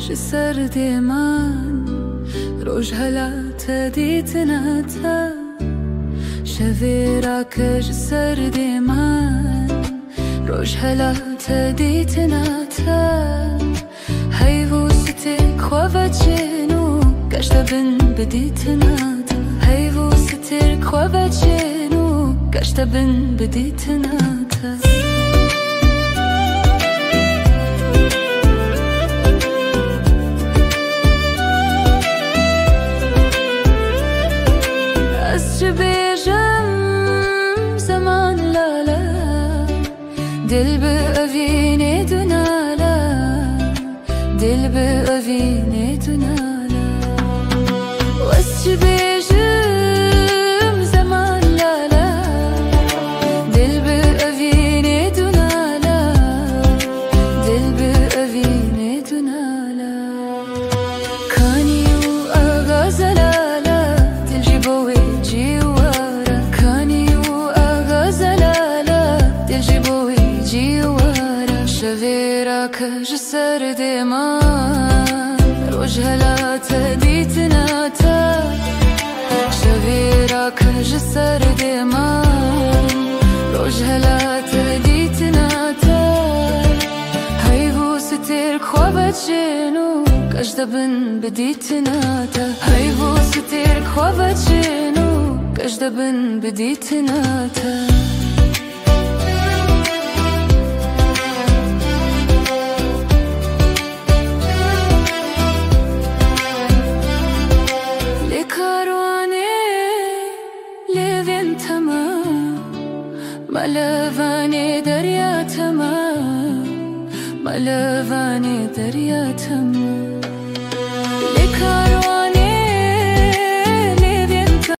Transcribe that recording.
ji serdê man roj helate dîtinete şevê rake ji serdê man roj helate dîtinete heyvû stê xwe veçên û geşte bin bi dîtinete heyvû stê xwe veçên û geşte bin bi dîtinete دل به اوینه دونالا دل به اوینه دونالا واسچ بیجم زمان لالا دل به اوینه دونالا دل به اوینه دونالا کانی و آغاز لالا دل جیبوی جیوارا کانی و آغاز لالا دل جیبوی جیوارا شوی راکه ji serdê man roj helate dîtinete şevê rake ji serdê man roj helate dîtinete heyvû stêr xwe veçên û geşte bin bi dîtinete heyvû stêr xwe veçên û geşte bin bi dîtinete ملوانی دریا تمام ملوانی دریا تمام